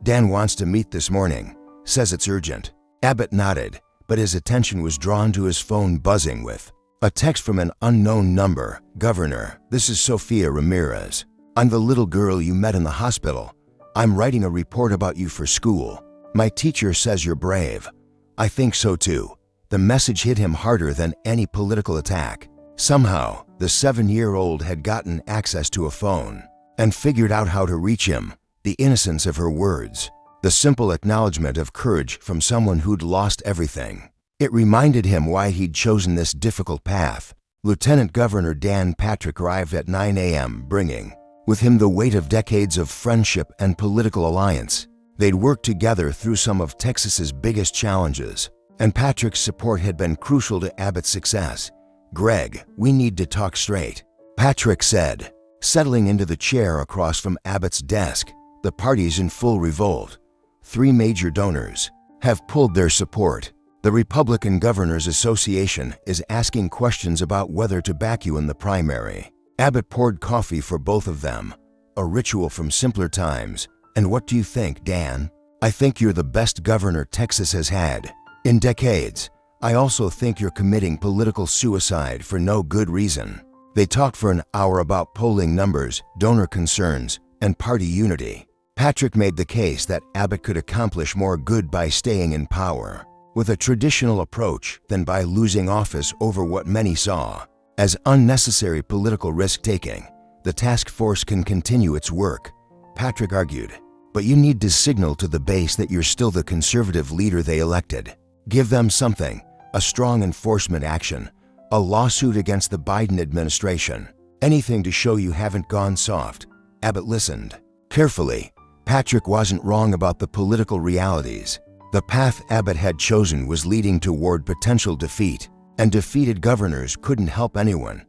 "Dan wants to meet this morning. Says it's urgent." Abbott nodded, but his attention was drawn to his phone buzzing with a text from an unknown number. "Governor, this is Sofia Ramirez. I'm the little girl you met in the hospital. I'm writing a report about you for school. My teacher says you're brave. I think so too." The message hit him harder than any political attack. Somehow, the 7-year-old had gotten access to a phone and figured out how to reach him. The innocence of her words, the simple acknowledgement of courage from someone who'd lost everything. It reminded him why he'd chosen this difficult path. Lieutenant Governor Dan Patrick arrived at 9 a.m., bringing with him the weight of decades of friendship and political alliance. They'd worked together through some of Texas's biggest challenges, and Patrick's support had been crucial to Abbott's success. "Greg, we need to talk straight," Patrick said, settling into the chair across from Abbott's desk. "The party's in full revolt. 3 major donors have pulled their support. The Republican Governors Association is asking questions about whether to back you in the primary." Abbott poured coffee for both of them, a ritual from simpler times. "And what do you think, Dan?" "I think you're the best governor Texas has had in decades. I also think you're committing political suicide for no good reason." They talked for an hour about polling numbers, donor concerns, and party unity. Patrick made the case that Abbott could accomplish more good by staying in power with a traditional approach than by losing office over what many saw as unnecessary political risk-taking. "The task force can continue its work," Patrick argued, "but you need to signal to the base that you're still the conservative leader they elected. Give them something, a strong enforcement action, a lawsuit against the Biden administration, anything to show you haven't gone soft." Abbott listened carefully. Patrick wasn't wrong about the political realities. The path Abbott had chosen was leading toward potential defeat, and defeated governors couldn't help anyone.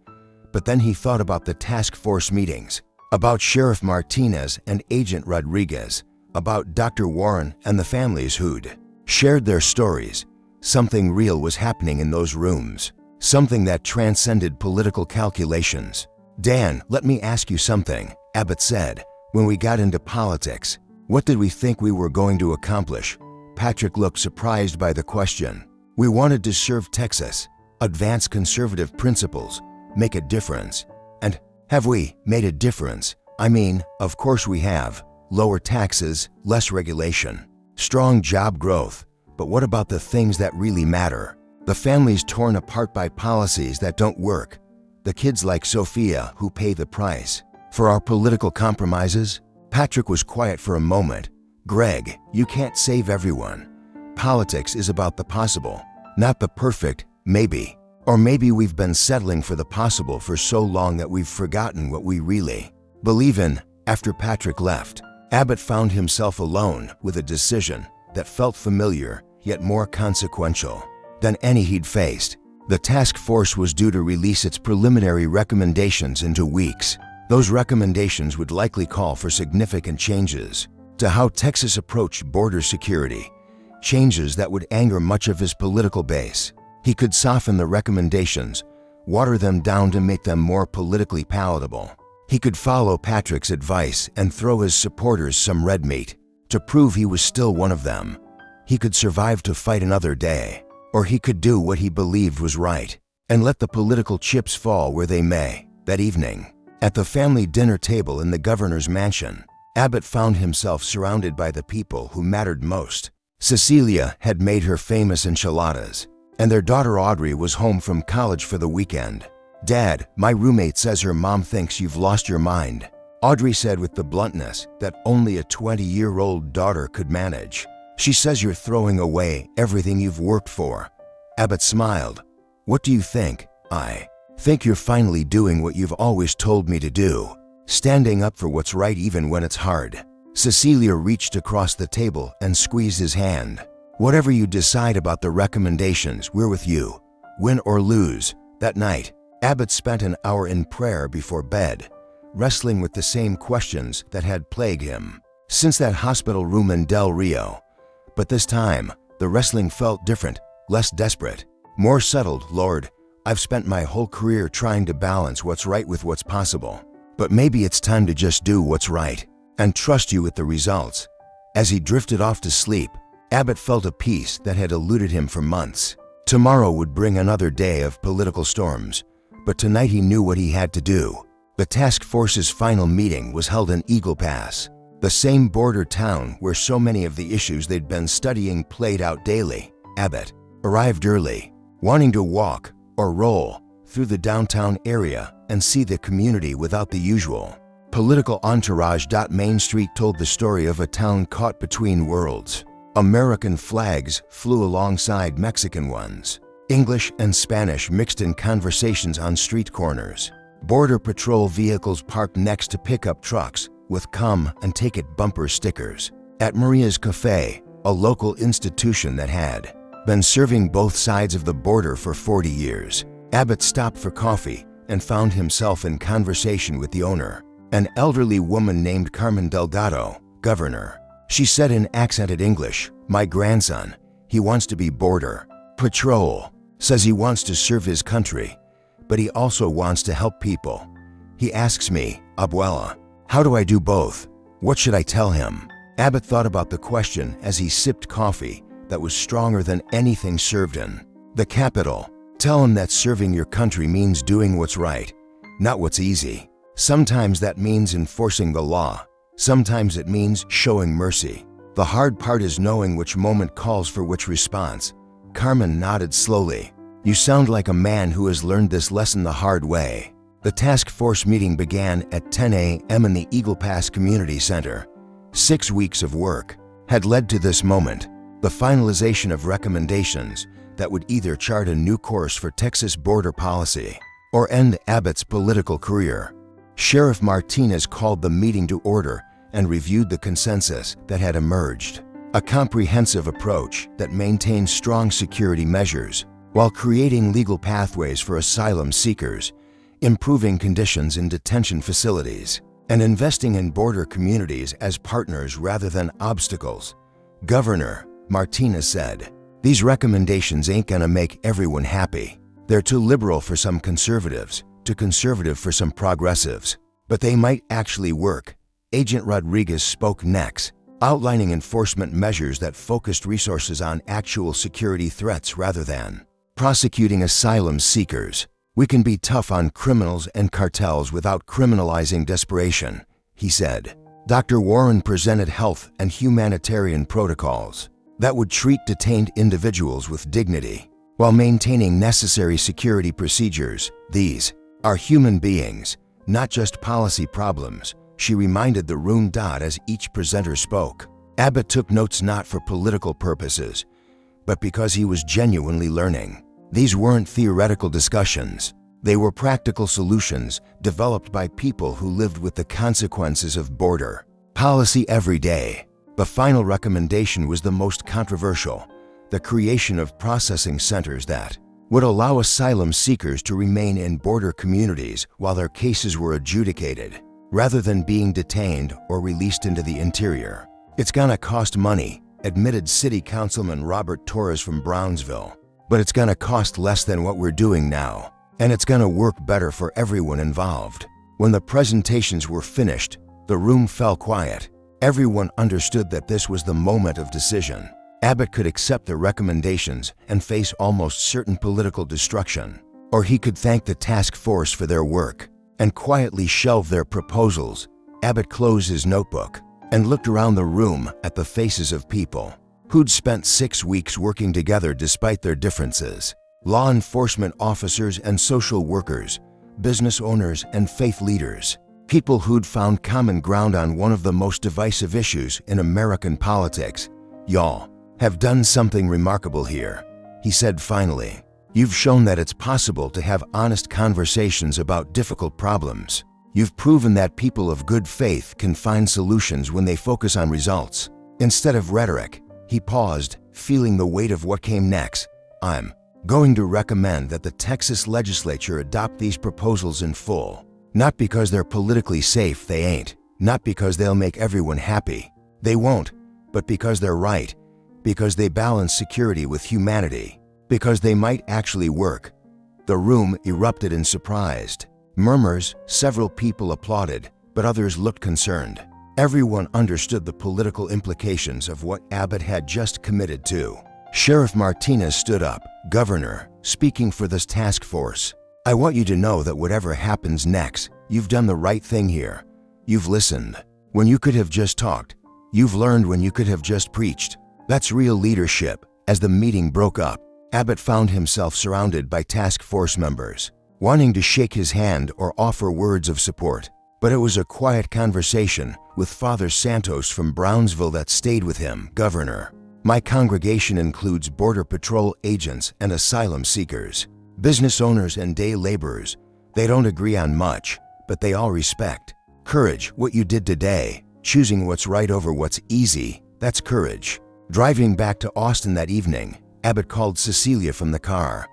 But then he thought about the task force meetings, about Sheriff Martinez and Agent Rodriguez, about Dr. Warren and the families who'd shared their stories. Something real was happening in those rooms, something that transcended political calculations. "Dan, let me ask you something," Abbott said. "When we got into politics, what did we think we were going to accomplish?" Patrick looked surprised by the question. "We wanted to serve Texas, advance conservative principles, make a difference." And have we made a difference? I mean, of course we have. Lower taxes, less regulation, strong job growth. But what about the things that really matter? The families torn apart by policies that don't work. The kids like Sophia who pay the price for our political compromises? Patrick was quiet for a moment. Greg, you can't save everyone. Politics is about the possible, not the perfect, maybe. Or maybe we've been settling for the possible for so long that we've forgotten what we really believe in. After Patrick left, Abbott found himself alone with a decision that felt familiar yet more consequential than any he'd faced. The task force was due to release its preliminary recommendations in 2 weeks. Those recommendations would likely call for significant changes to how Texas approached border security, changes that would anger much of his political base. He could soften the recommendations, water them down to make them more politically palatable. He could follow Patrick's advice and throw his supporters some red meat to prove he was still one of them. He could survive to fight another day, or he could do what he believed was right and let the political chips fall where they may. That evening, at the family dinner table in the governor's mansion, Abbott found himself surrounded by the people who mattered most. Cecilia had made her famous enchiladas, and their daughter Audrey was home from college for the weekend. "Dad, my roommate says her mom thinks you've lost your mind," Audrey said with the bluntness that only a 20-year-old daughter could manage. "She says you're throwing away everything you've worked for." Abbott smiled. "What do you think?" "I think you're finally doing what you've always told me to do, standing up for what's right even when it's hard." Cecilia reached across the table and squeezed his hand. "Whatever you decide about the recommendations, we're with you, win or lose." That night, Abbott spent an hour in prayer before bed, wrestling with the same questions that had plagued him since that hospital room in Del Rio. But this time, the wrestling felt different, less desperate, more settled. "Lord, I've spent my whole career trying to balance what's right with what's possible. But maybe it's time to just do what's right and trust you with the results." As he drifted off to sleep, Abbott felt a peace that had eluded him for months. Tomorrow would bring another day of political storms, but tonight he knew what he had to do. The task force's final meeting was held in Eagle Pass, the same border town where so many of the issues they'd been studying played out daily. Abbott arrived early, wanting to walk or roll through the downtown area and see the community without the usual political entourage. Main Street told the story of a town caught between worlds. American flags flew alongside Mexican ones. English and Spanish mixed in conversations on street corners. Border Patrol vehicles parked next to pickup trucks with "Come and Take It" bumper stickers. At Maria's Cafe, a local institution that had been serving both sides of the border for 40 years, Abbott stopped for coffee and found himself in conversation with the owner, an elderly woman named Carmen Delgado. "Governor," she said in accented English, "my grandson, he wants to be Border Patrol. Says he wants to serve his country, but he also wants to help people. He asks me, Abuela, how do I do both? What should I tell him?" Abbott thought about the question as he sipped coffee that was stronger than anything served in the capital. Tell him that serving your country means doing what's right, not what's easy. Sometimes that means enforcing the law. Sometimes it means showing mercy. The hard part is knowing which moment calls for which response. Carmen nodded slowly. "You sound like a man who has learned this lesson the hard way." The task force meeting began at 10 a.m. in the Eagle Pass Community Center. 6 weeks of work had led to this moment, the finalization of recommendations that would either chart a new course for Texas border policy or end Abbott's political career. Sheriff Martinez called the meeting to order and reviewed the consensus that had emerged. A comprehensive approach that maintained strong security measures while creating legal pathways for asylum seekers, improving conditions in detention facilities, and investing in border communities as partners rather than obstacles. "Governor," Martinez said, "these recommendations ain't gonna make everyone happy. They're too liberal for some conservatives, too conservative for some progressives, but they might actually work." Agent Rodriguez spoke next, outlining enforcement measures that focused resources on actual security threats rather than prosecuting asylum seekers. We can be tough on criminals and cartels without criminalizing desperation, he said. Dr. Warren presented health and humanitarian protocols that would treat detained individuals with dignity while maintaining necessary security procedures. These are human beings, not just policy problems, she reminded the room. As each presenter spoke, Abbott took notes not for political purposes, but because he was genuinely learning. These weren't theoretical discussions. They were practical solutions developed by people who lived with the consequences of border policy every day. The final recommendation was the most controversial: the creation of processing centers that would allow asylum seekers to remain in border communities while their cases were adjudicated, rather than being detained or released into the interior. It's gonna cost money, admitted City Councilman Robert Torres from Brownsville, but it's gonna cost less than what we're doing now, and it's gonna work better for everyone involved. When the presentations were finished, the room fell quiet. Everyone understood that this was the moment of decision. Abbott could accept the recommendations and face almost certain political destruction, or he could thank the task force for their work and quietly shelve their proposals. Abbott closed his notebook and looked around the room at the faces of people who'd spent 6 weeks working together despite their differences. Law enforcement officers and social workers, business owners and faith leaders, people who'd found common ground on one of the most divisive issues in American politics. Y'all have done something remarkable here, he said finally. You've shown that it's possible to have honest conversations about difficult problems. You've proven that people of good faith can find solutions when they focus on results instead of rhetoric. He paused, feeling the weight of what came next. I'm going to recommend that the Texas legislature adopt these proposals in full. Not because they're politically safe, they ain't. Not because they'll make everyone happy, they won't. But because they're right. Because they balance security with humanity. Because they might actually work. The room erupted in surprised murmurs. Several people applauded, but others looked concerned. Everyone understood the political implications of what Abbott had just committed to. Sheriff Martinez stood up. Governor, speaking for this task force, I want you to know that whatever happens next, you've done the right thing here. You've listened when you could have just talked. You've learned when you could have just preached. That's real leadership. As the meeting broke up, Abbott found himself surrounded by task force members, wanting to shake his hand or offer words of support. But it was a quiet conversation with Father Santos from Brownsville that stayed with him. Governor, my congregation includes Border Patrol agents and asylum seekers, business owners and day laborers. They don't agree on much, but they all respect courage. What you did today, choosing what's right over what's easy, that's courage. Driving back to Austin that evening, Abbott called Cecilia from the car.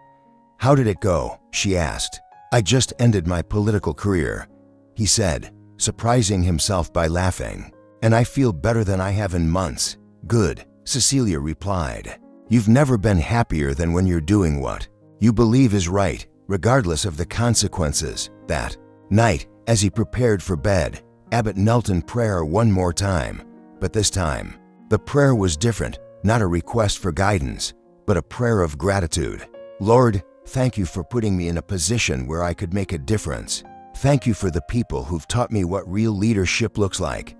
How did it go? She asked. I just ended my political career, he said, surprising himself by laughing. And I feel better than I have in months. Good, Cecilia replied. You've never been happier than when you're doing what you believe is right, regardless of the consequences. That night, as he prepared for bed, Abbott knelt in prayer one more time. But this time, the prayer was different, not a request for guidance, but a prayer of gratitude. Lord, thank you for putting me in a position where I could make a difference. Thank you for the people who've taught me what real leadership looks like.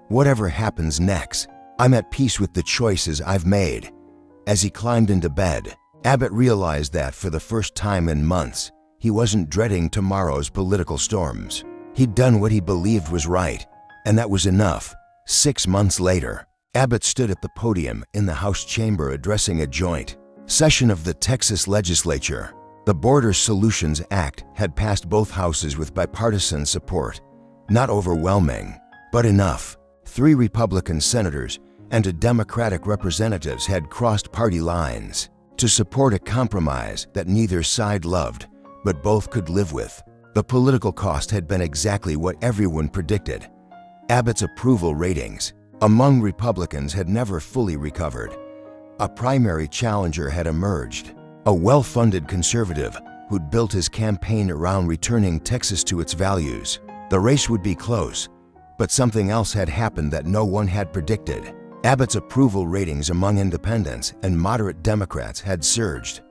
Whatever happens next, I'm at peace with the choices I've made. As he climbed into bed, Abbott realized that for the first time in months, he wasn't dreading tomorrow's political storms. He'd done what he believed was right, and that was enough. 6 months later, Abbott stood at the podium in the House chamber addressing a joint session of the Texas legislature. The Border Solutions Act had passed both houses with bipartisan support. Not overwhelming, but enough. 3 Republican senators and a Democratic representatives had crossed party lines to support a compromise that neither side loved, but both could live with. The political cost had been exactly what everyone predicted. Abbott's approval ratings among Republicans had never fully recovered. A primary challenger had emerged, a well-funded conservative who'd built his campaign around returning Texas to its values. The race would be close, but something else had happened that no one had predicted. Abbott's approval ratings among independents and moderate Democrats had surged.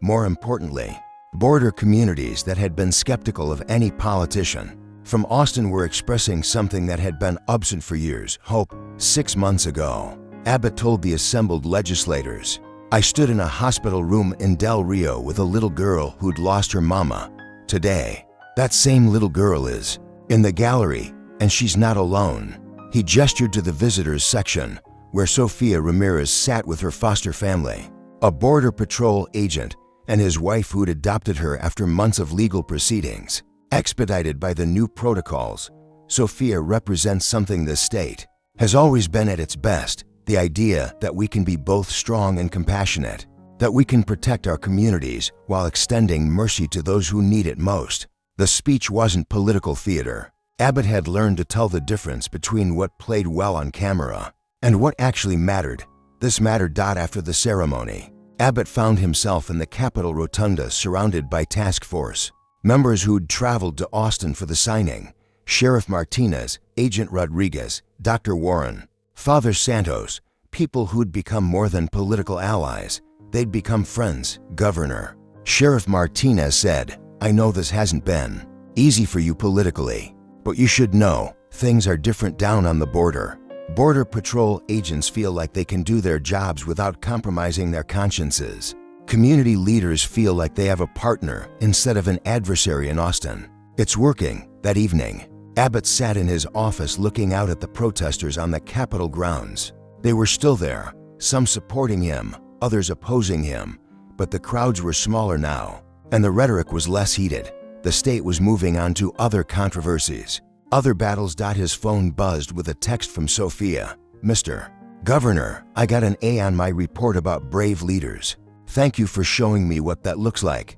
More importantly, Border communities that had been skeptical of any politician from Austin were expressing something that had been absent for years: hope. 6 months ago, Abbott told the assembled legislators, "I stood in a hospital room in Del Rio with a little girl who'd lost her mama. Today, that same little girl is in the gallery, and she's not alone." He gestured to the visitors section, where Sofia Ramirez sat with her foster family, a Border Patrol agent, and his wife who'd adopted her after months of legal proceedings. Expedited by the new protocols, Sofia represents something this state has always been at its best: the idea that we can be both strong and compassionate, that we can protect our communities while extending mercy to those who need it most. The speech wasn't political theater. Abbott had learned to tell the difference between what played well on camera and what actually mattered. This mattered. After the ceremony, Abbott found himself in the Capitol Rotunda surrounded by task force members who'd traveled to Austin for the signing: Sheriff Martinez, Agent Rodriguez, Dr. Warren, Father Santos, people who'd become more than political allies. They'd become friends. Governor. Sheriff Martinez said, "I know this hasn't been easy for you politically, but you should know things are different down on the border. Border Patrol agents feel like they can do their jobs without compromising their consciences. Community leaders feel like they have a partner instead of an adversary in Austin. It's working." That evening, Abbott sat in his office looking out at the protesters on the Capitol grounds. They were still there, some supporting him, others opposing him, but the crowds were smaller now, and the rhetoric was less heated. The state was moving on to other controversies, other battles. His phone buzzed with a text from Sofia. "Mr. Governor, I got an A on my report about brave leaders. Thank you for showing me what that looks like."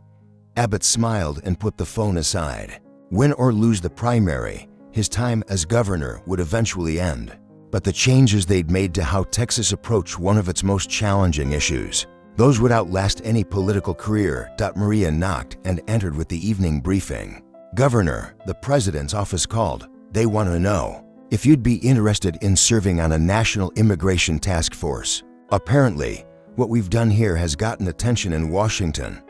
Abbott smiled and put the phone aside. Win or lose the primary, his time as governor would eventually end. But the changes they'd made to how Texas approached one of its most challenging issues, those would outlast any political career. Maria knocked and entered with the evening briefing. "Governor, the president's office called. They want to know if you'd be interested in serving on a national immigration task force. Apparently, what we've done here has gotten attention in Washington."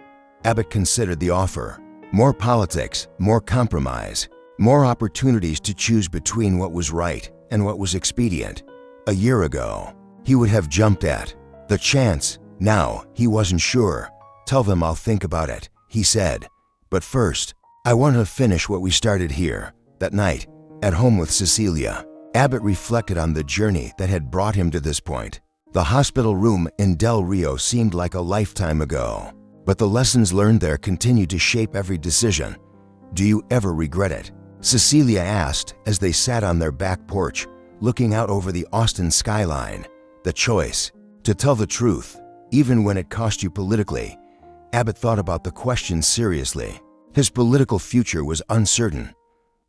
Abbott considered the offer. More politics, more compromise, more opportunities to choose between what was right and what was expedient. A year ago, he would have jumped at the chance. Now, he wasn't sure. "Tell them I'll think about it," he said. "But first, I want to finish what we started here." That night, at home with Cecilia, Abbott reflected on the journey that had brought him to this point. The hospital room in Del Rio seemed like a lifetime ago, but the lessons learned there continued to shape every decision. "Do you ever regret it?" Cecilia asked as they sat on their back porch, looking out over the Austin skyline. The choice to tell the truth, even when it cost you politically. Abbott thought about the question seriously. His political future was uncertain.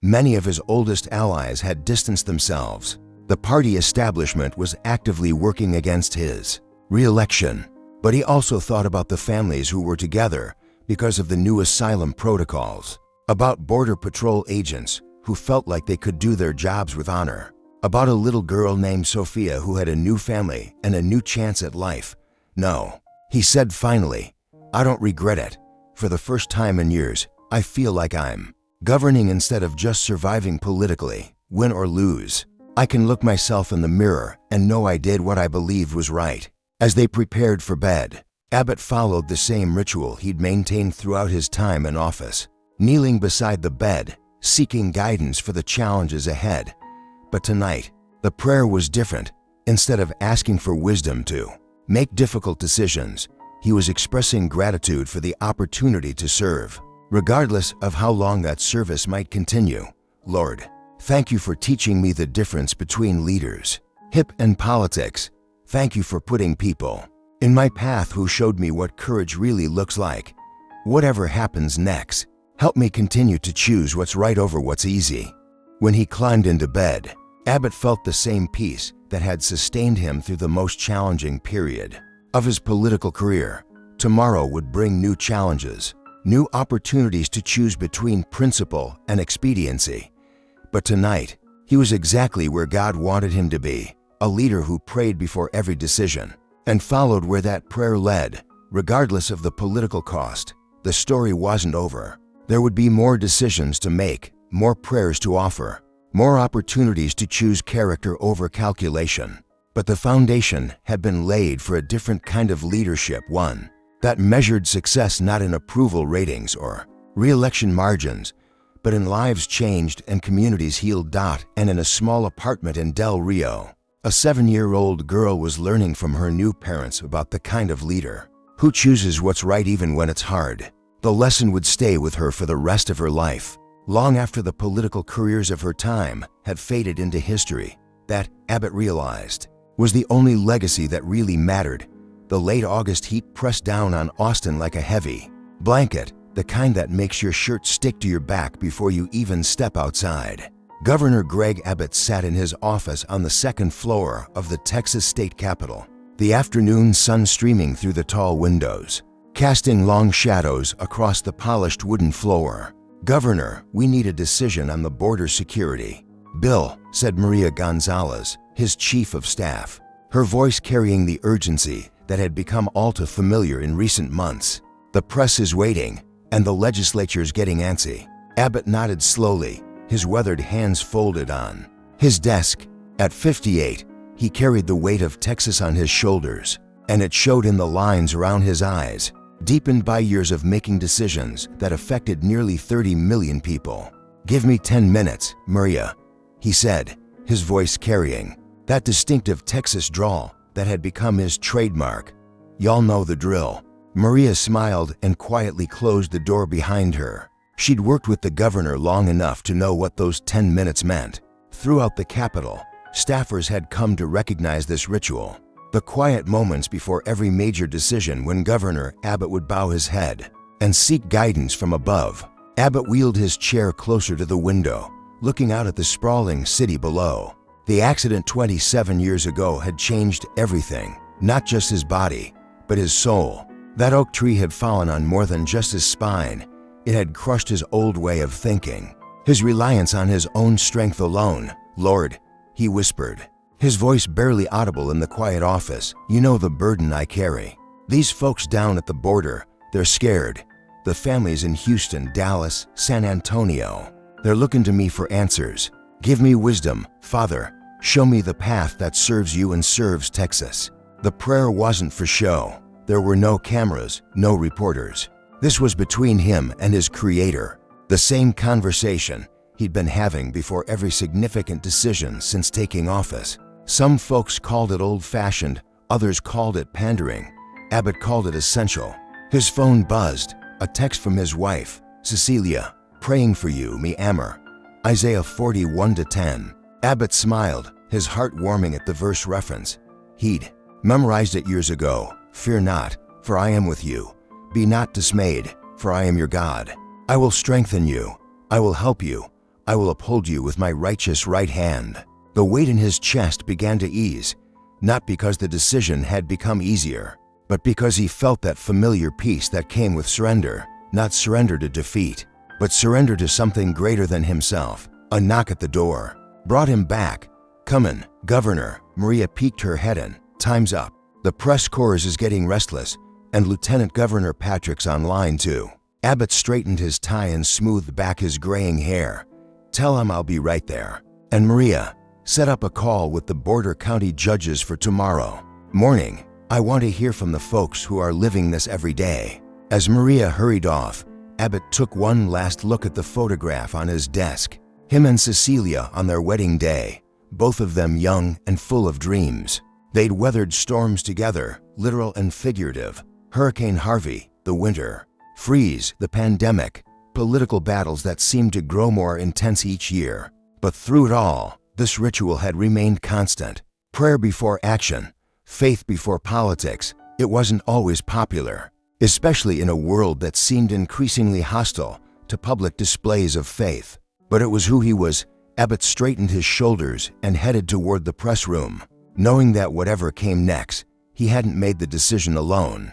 Many of his oldest allies had distanced themselves. The party establishment was actively working against his re-election. But he also thought about the families who were together because of the new asylum protocols, about Border Patrol agents who felt like they could do their jobs with honor, about a little girl named Sofia who had a new family and a new chance at life. "No," he said finally, "I don't regret it. For the first time in years, I feel like I'm governing instead of just surviving politically. Win or lose, I can look myself in the mirror and know I did what I believed was right." As they prepared for bed, Abbott followed the same ritual he'd maintained throughout his time in office, kneeling beside the bed, seeking guidance for the challenges ahead. But tonight, the prayer was different. Instead of asking for wisdom to make difficult decisions, he was expressing gratitude for the opportunity to serve, regardless of how long that service might continue. "Lord, thank you for teaching me the difference between leaders, hip and politics. Thank you for putting people in my path who showed me what courage really looks like. Whatever happens next, help me continue to choose what's right over what's easy." When he climbed into bed, Abbott felt the same peace that had sustained him through the most challenging period of his political career. Tomorrow would bring new challenges, new opportunities to choose between principle and expediency. But tonight, he was exactly where God wanted him to be. A leader who prayed before every decision and followed where that prayer led, regardless of the political cost. the story wasn't over. There would be more decisions to make, more prayers to offer, more opportunities to choose character over calculation. But the foundation had been laid for a different kind of leadership, one that measured success not in approval ratings or re-election margins, but in lives changed and communities healed. And in a small apartment in Del Rio, a 7-year-old girl was learning from her new parents about the kind of leader who chooses what's right even when it's hard. The lesson would stay with her for the rest of her life, long after the political careers of her time had faded into history. That, Abbott realized, was the only legacy that really mattered. The late August heat pressed down on Austin like a heavy blanket, the kind that makes your shirt stick to your back before you even step outside. Governor Greg Abbott sat in his office on the second floor of the Texas state capitol, the afternoon sun streaming through the tall windows, casting long shadows across the polished wooden floor. "Governor, we need a decision on the border security bill," said Maria Gonzalez, his chief of staff, her voice carrying the urgency that had become all too familiar in recent months. "The press is waiting, and the legislature's getting antsy." Abbott nodded slowly, his weathered hands folded on his desk. At 58, he carried the weight of Texas on his shoulders, and it showed in the lines around his eyes, deepened by years of making decisions that affected nearly 30 million people. "Give me 10 minutes, Maria," he said, his voice carrying that distinctive Texas drawl that had become his trademark. "Y'all know the drill." Maria smiled and quietly closed the door behind her. She'd worked with the governor long enough to know what those 10 minutes meant. Throughout the Capitol, staffers had come to recognize this ritual, the quiet moments before every major decision when Governor Abbott would bow his head and seek guidance from above. Abbott wheeled his chair closer to the window, looking out at the sprawling city below. The accident 27 years ago had changed everything, not just his body, but his soul. That oak tree had fallen on more than just his spine. It had crushed his old way of thinking, his reliance on his own strength alone. "Lord," he whispered, his voice barely audible in the quiet office, "you know the burden I carry. These folks down at the border, they're scared. The families in Houston, Dallas, San Antonio, they're looking to me for answers. Give me wisdom, Father. Show me the path that serves you and serves Texas." The prayer wasn't for show. There were no cameras, no reporters. This was between him and his Creator, the same conversation he'd been having before every significant decision since taking office. Some folks called it old-fashioned, others called it pandering. Abbott called it essential. His phone buzzed, a text from his wife, Cecilia, "Praying for you, mi amor." Isaiah 41:10. Abbott smiled, his heart warming at the verse reference. He'd memorized it years ago. "Fear not, for I am with you. Be not dismayed, for I am your God. I will strengthen you. I will help you. I will uphold you with my righteous right hand." The weight in his chest began to ease, not because the decision had become easier, but because he felt that familiar peace that came with surrender, not surrender to defeat, but surrender to something greater than himself. A knock at the door brought him back. "Come in, Governor." Maria peeked her head in. "Time's up. The press corps is getting restless, and Lieutenant Governor Patrick's on line too." Abbott straightened his tie and smoothed back his graying hair. "Tell him I'll be right there." And Maria set up a call with the border county judges for tomorrow morning. "I want to hear from the folks who are living this every day." As Maria hurried off, Abbott took one last look at the photograph on his desk. Him and Cecilia on their wedding day, both of them young and full of dreams. They'd weathered storms together, literal and figurative. Hurricane Harvey, the winter, freeze, the pandemic, political battles that seemed to grow more intense each year. But through it all, this ritual had remained constant. Prayer before action, faith before politics. It wasn't always popular, especially in a world that seemed increasingly hostile to public displays of faith. But it was who he was. Abbott straightened his shoulders and headed toward the press room, knowing that whatever came next, he hadn't made the decision alone.